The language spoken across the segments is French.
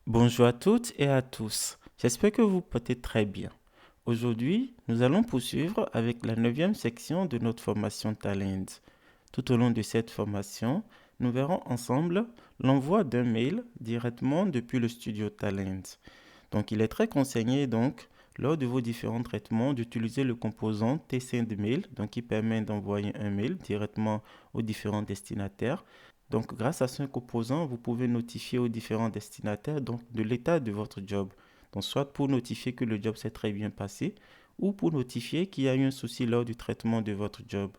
Bonjour à toutes et à tous. J'espère que vous portez très bien. Aujourd'hui, nous allons poursuivre avec la neuvième section de notre formation Talent. Tout au long de cette formation, nous verrons ensemble l'envoi d'un mail directement depuis le studio Talent. Donc, il est très conseillé lors de vos différents traitements d'utiliser le composant tsendmail, donc qui permet d'envoyer un mail directement aux différents destinataires. Donc, grâce à ce composant, vous pouvez notifier aux différents destinataires de l'état de votre job. Donc, soit pour notifier que le job s'est très bien passé ou pour notifier qu'il y a eu un souci lors du traitement de votre job.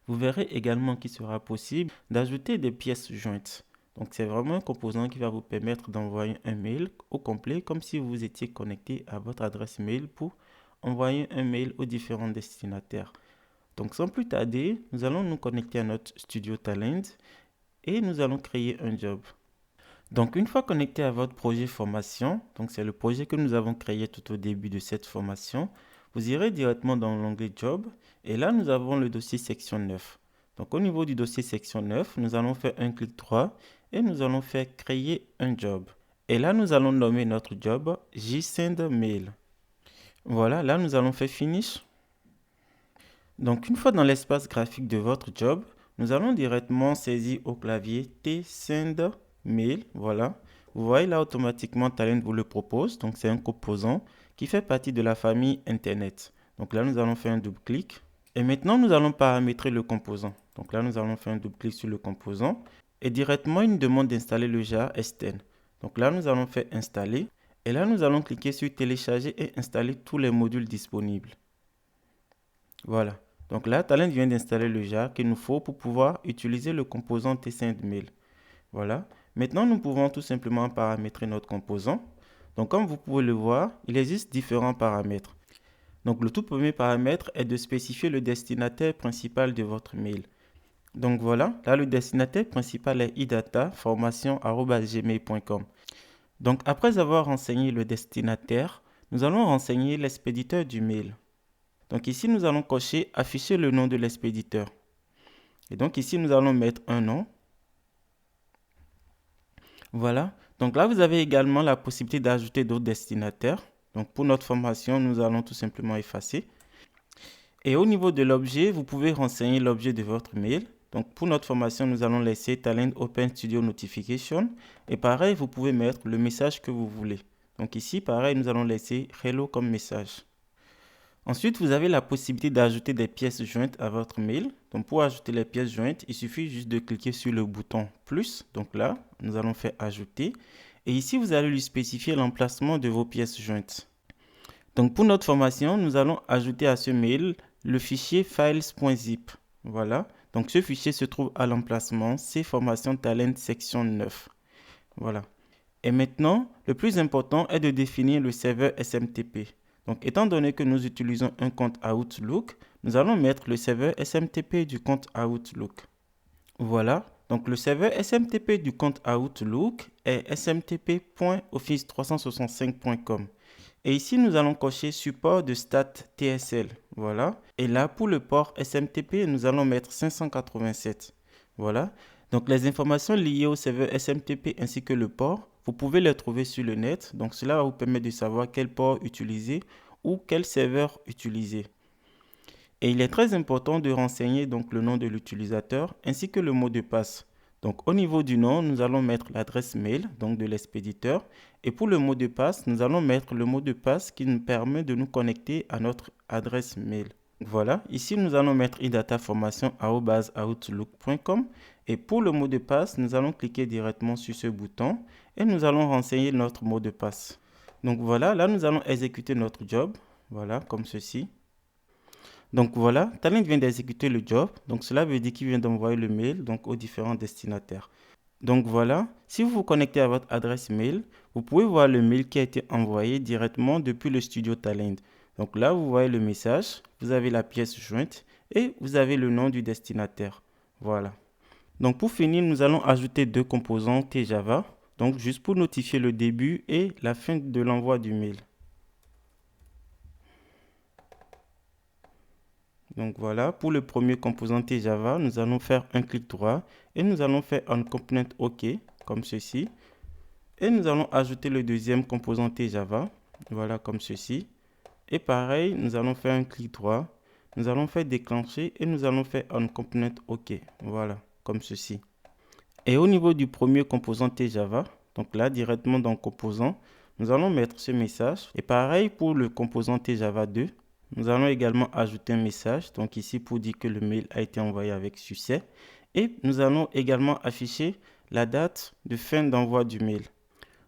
Vous verrez également qu'il sera possible d'ajouter des pièces jointes. Donc, c'est vraiment un composant qui va vous permettre d'envoyer un mail au complet comme si vous étiez connecté à votre adresse mail pour envoyer un mail aux différents destinataires. Donc, sans plus tarder, nous allons nous connecter à notre Studio Talent et nous allons créer un job. Donc, une fois connecté à votre projet formation, donc c'est le projet que nous avons créé tout au début de cette formation, vous irez directement dans l'onglet Job et là, nous avons le dossier section 9. Donc, au niveau du dossier section 9, nous allons faire un clic droit et nous allons faire créer un job. Et là, nous allons nommer notre job JSendMail. Voilà, là, nous allons faire Finish. Donc, une fois dans l'espace graphique de votre job, nous allons directement saisir au clavier tsendMail. Voilà. Vous voyez là, automatiquement, Talent vous le propose. Donc, c'est un composant qui fait partie de la famille Internet. Donc là, nous allons faire un double-clic. Et maintenant, nous allons paramétrer le composant. Donc là, nous allons faire un double-clic sur le composant. Et directement, il nous demande d'installer le jar Esten. Donc là, nous allons faire installer. Et là, nous allons cliquer sur télécharger et installer tous les modules disponibles. Voilà. Donc là, Talent vient d'installer le jar qu'il nous faut pour pouvoir utiliser le composant tsendmail. Voilà. Maintenant, nous pouvons tout simplement paramétrer notre composant. Donc, comme vous pouvez le voir, il existe différents paramètres. Donc, le tout premier paramètre est de spécifier le destinataire principal de votre mail. Donc voilà, là le destinataire principal est idataformation@gmail.com. Donc après avoir renseigné le destinataire, nous allons renseigner l'expéditeur du mail. Donc ici nous allons cocher afficher le nom de l'expéditeur. Et donc ici nous allons mettre un nom. Voilà. Donc là vous avez également la possibilité d'ajouter d'autres destinataires. Donc pour notre formation, nous allons tout simplement effacer. Et au niveau de l'objet, vous pouvez renseigner l'objet de votre mail. Donc pour notre formation, nous allons laisser Talent Open Studio Notification. Et pareil, vous pouvez mettre le message que vous voulez. Donc ici, pareil, nous allons laisser Hello comme message. Ensuite, vous avez la possibilité d'ajouter des pièces jointes à votre mail. Donc pour ajouter les pièces jointes, il suffit juste de cliquer sur le bouton plus. Donc là, nous allons faire ajouter. Et ici, vous allez lui spécifier l'emplacement de vos pièces jointes. Donc pour notre formation, nous allons ajouter à ce mail le fichier files.zip. Voilà. Donc ce fichier se trouve à l'emplacement C Formation Talent section 9. Voilà. Et maintenant, le plus important est de définir le serveur SMTP. Donc étant donné que nous utilisons un compte Outlook, nous allons mettre le serveur SMTP du compte Outlook. Voilà. Donc le serveur SMTP du compte Outlook est smtp.office365.com. Et ici, nous allons cocher support de stat TSL. Voilà. Et là, pour le port SMTP, nous allons mettre 587. Voilà. Donc, les informations liées au serveur SMTP ainsi que le port, vous pouvez les trouver sur le net. Donc, cela va vous permettre de savoir quel port utiliser ou quel serveur utiliser. Et il est très important de renseigner donc le nom de l'utilisateur ainsi que le mot de passe. Donc au niveau du nom, nous allons mettre l'adresse mail donc de l'expéditeur et pour le mot de passe, nous allons mettre le mot de passe qui nous permet de nous connecter à notre adresse mail. Voilà, ici nous allons mettre idataformation@outlook.com et pour le mot de passe, nous allons cliquer directement sur ce bouton et nous allons renseigner notre mot de passe. Donc voilà, là nous allons exécuter notre job, voilà comme ceci. Donc voilà, Talent vient d'exécuter le job. Donc cela veut dire qu'il vient d'envoyer le mail donc, aux différents destinataires. Donc voilà, si vous vous connectez à votre adresse mail, vous pouvez voir le mail qui a été envoyé directement depuis le studio Talent. Donc là, vous voyez le message, vous avez la pièce jointe et vous avez le nom du destinataire. Voilà. Donc pour finir, nous allons ajouter deux composants TJava. Donc juste pour notifier le début et la fin de l'envoi du mail. Donc voilà, pour le premier composant Java, nous allons faire un clic droit et nous allons faire un component OK, comme ceci. Et nous allons ajouter le deuxième composant T-Java. Voilà, comme ceci. Et pareil, nous allons faire un clic droit. Nous allons faire déclencher et nous allons faire on component OK. Voilà, comme ceci. Et au niveau du premier composant T-Java, donc là, directement dans le composant, nous allons mettre ce message. Et pareil pour le composant T-Java 2, nous allons également ajouter un message. Donc ici, pour dire que le mail a été envoyé avec succès. Et nous allons également afficher la date de fin d'envoi du mail.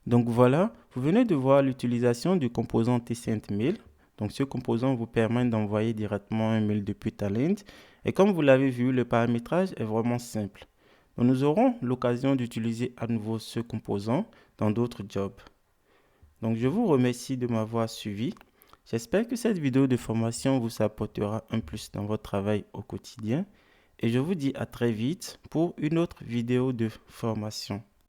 Donc voilà, vous venez de voir l'utilisation du composant TSendMail. Donc ce composant vous permet d'envoyer directement un mail depuis Talend. Et comme vous l'avez vu, le paramétrage est vraiment simple. Donc nous aurons l'occasion d'utiliser à nouveau ce composant dans d'autres jobs. Donc je vous remercie de m'avoir suivi. J'espère que cette vidéo de formation vous apportera un plus dans votre travail au quotidien. Et je vous dis à très vite pour une autre vidéo de formation.